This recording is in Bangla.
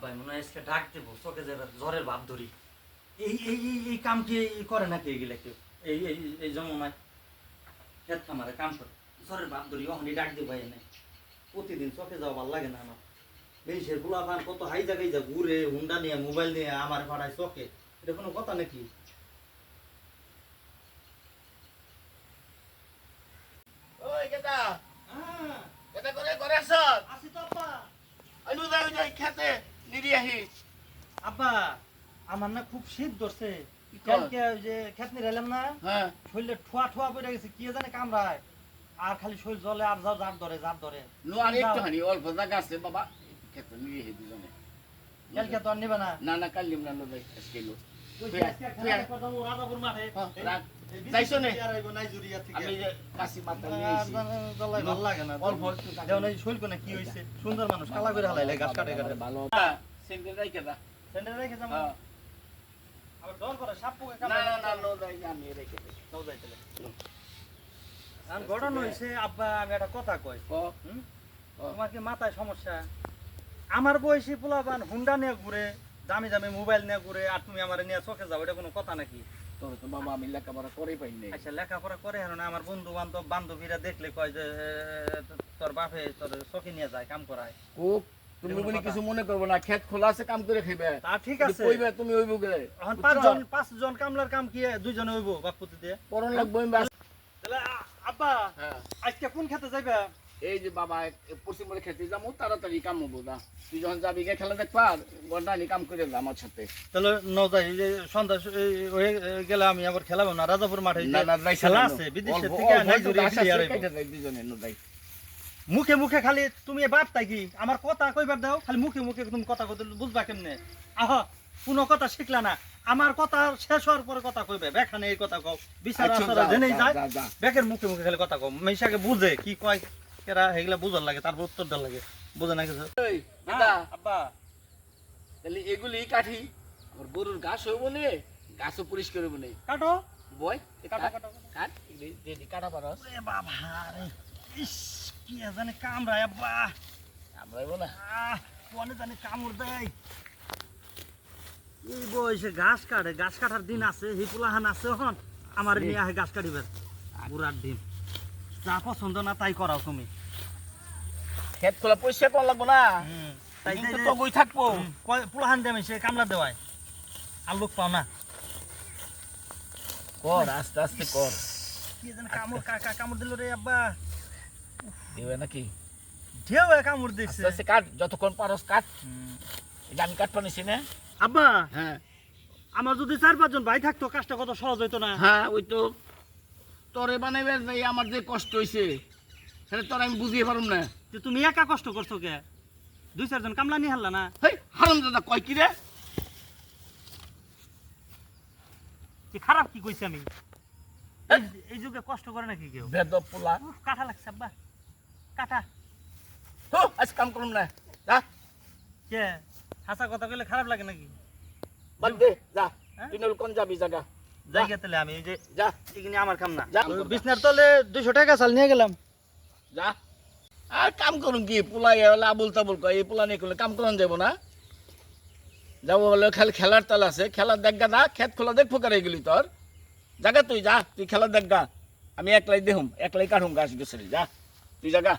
আব্বাই মনে হয় আজকে ডাক দেবো চোখে যাবে জ্বরের ভাব ধরি এই কাম কি করে নাকি এগুলা কেউ এই জমানায় খেত খামারে কাম করে জ্বরের ভাব ধরি ওখানে ডাক দেবো এনে প্রতিদিন চোখে যাওয়া ভালো লাগে না আমার বেশের পোলাপান কত হাই জায়গায় যা ঘুরে হুন্ডা নিয়ে মোবাইল নিয়ে আমার পাড়ায় চোখে এটা কোনো কথা নাকি? ওই কেটা হ্যাঁ কেটা করে আছ আসি তো আব্বা। আলু যাই খেতে নিরি আহি আব্বা আমার না খুব শীত ধরছে কি কর? কালকে ওই যে খেত নিয়ে এলাম না হ্যাঁ শরীরে ঠোয়া ঠোয়া পড়ে গেছে কি জানে কামড়ায় আর খালি শরীর জলে আর যাও জার ধরে নো আর একটু হানি অল্প জায়গা আছে বাবা খেতে নিরি আহি দুজনে কালকে তো আর নিবে না না না কাল নিম না যাই আজকে লো ওই যে তুই আজকে তুই খেলার কথা বলবো রাজাপুর মাঠে হ্যাঁ, এই- রাখ। এই বিদেশি যাইছো নে? player আইবো নাইজেরিয়া থেকে। আমি যে কাশি মাথা নিয়ে আর আইছি জ্বালাই ভালো লাগে না অল্প একটু কাশি। যেমন এই শৈল কোনে কি হইছে সুন্দর মানুষ কালা করে হালাইলে গাছ কাটে ভালো সিঙ্গেল রাই কেটা সেন্টার রেখে যাবো হ্যাঁ আবার ডর করে সাপ পোকা না কামড়ায় না না লো যাই আমি রেখে দে যাও যাইতেলে আর ঘটনা হইছে আব্বা আমি একটা কথা কই ক হুম? ক। তোমার কি মাথায় সমস্যা? আমার বয়সী পোলাপান হুন্ডা নিয়ে ঘুরে দামি দামি মোবাইল নিয়ে ঘুরে আর তুমি আমার নিয়ে চোখে যাও এটা কোনো কথা নাকি? তবে তো বাবা আমি লেখাপড়া করে পাই নাই আচ্ছা লেখাপড়া করে না আমার বন্ধু বান্ধব বান্ধবীরা দেখলে কয় যে তোর বাপে তোর চোখে নিয়ে যায় কাম করায় ও তুমি বলি কিছু মনে করবো না খেত খোলা আছে কাম করে খাইবে তা ঠিক আছে কইবে তুমি ওইব গেলে এখন পাঁচজন কামলার কাম কি দুইজনে হইব বাপুতি দিয়ে পরন লাগবো তাহলে আব্বা হ্যাঁ আজকে কোন খেতে যাইবা? এই যে বাবা পশ্চিম বলে খেতে যাবো তাড়াতাড়ি কাম হবো না তুই যখন যাবি গে খেলা দেখবা গন্ডানি কাম করে যা আমার সাথে তাহলে ন যাই এই যে সন্ধ্যা হয়ে গেলে আমি আবার খেলাবো না রাজাপুর মাঠে যে না না যাই খেলা আছে বিদেশের থেকে নাইজেরিয়া প্লেয়ার আইবো। দুজনে নো যাই মুখে মুখে খালি তুমি বাপ তাই কি আমার কথা কইবার দাও খালি মুখে মুখে তুমি কথা কইতে বুঝবা কেমনে? আহা কোনো কথা শিখলা না আমার কথা শেষ হওয়ার পরে কথা কইবে বেখানে এই কথা কও বিচার আচ্ছা, আসারা যা, জেনেই যা, যায় যা, যা। বেকের মুখে মুখে খালি কথা কও মেশাকে বুঝে কি কয় কেরা হেগুলা বুঝার লাগে তারপর উত্তর দেওয়ার লাগে বুঝে না কিছু এই দাদা আব্বা তাহলে এগুলি কাঠি আমার গরুর ঘাস হইব নে ঘাসও পরিষ্কার হইব নে কাটো বয় কাটো কাটো কাট রেডি কাটা পারস ওরে বাবা রে ইস কি জানে কামড়ায় আব্বা আমরা হইব না কোনে জানে কামড় দেয় এই বয়সে ঘাস কাটে ঘাস কাটার দিন আছে হিপুলাহান আছে এখন আমার নিয়ে আহে ঘাস কাটিবার বুড়ার দিন যা পছন্দ না তাই করাও তুমি খেত খোলা পয়সা কম লাগবো না তাই তাই তো বই থাকবো পুলাহান দেবে সে কামলা দেওয়ায় আর লোক পাও না কর আস্তে আস্তে কর কি জানে কামড় কামড় দিল রে আব্বা দিবে নাকি ঢেউ কামড় দিচ্ছে আস্তে আস্তে কাট যতক্ষণ পারস কাট এটা আমি কাটবো নিছি না আব্বা হ্যাঁ আমার যদি 4-5 জন ভাই থাকতো কাজটা কত সহজ হইতো না? হ্যাঁ ওই তো তরে বানাইবে এই আমার যে কষ্ট হইছে সেটা তোর আমি বুঝিয়ে পারুম না যে তুমি একা কষ্ট করছো কে 2-4 জন কামলা নিয়ে হারলা না? হেই হারাম দাদা কয় কি রে কি খারাপ কি কইছি আমি? এই যুগে কষ্ট করে নাকি কেউ? বেদব পোলা উফ, কাটা লাগছে আব্বা কাটা তো আজ কাম করুম না যা কে হাসা কথা কইলে খারাপ লাগে নাকি? বাদ দে যা হ্যাঁ? তুই নল কোন যাবি জায়গা জায়গা তাহলে আমি এই যে যা এখানে আমার কাম না যা। বিছনার তলে 200 টাকা চাল নিয়ে গেলাম যা আর কাম করুম কি পোলা এলে আবুল তাবুল কয় এই পোলা নিয়ে করলে কাম করন যাব না যাবো বলে খালি খেলার তাল আছে খেলার দেখা না খেত খোলা দেখবো কারে গেলি তোর জায়গা তুই যা তুই খেলা দেখা আমি একলাই দেখুম একলাই কাটুম গাছ গেছে যা তুই জায়গা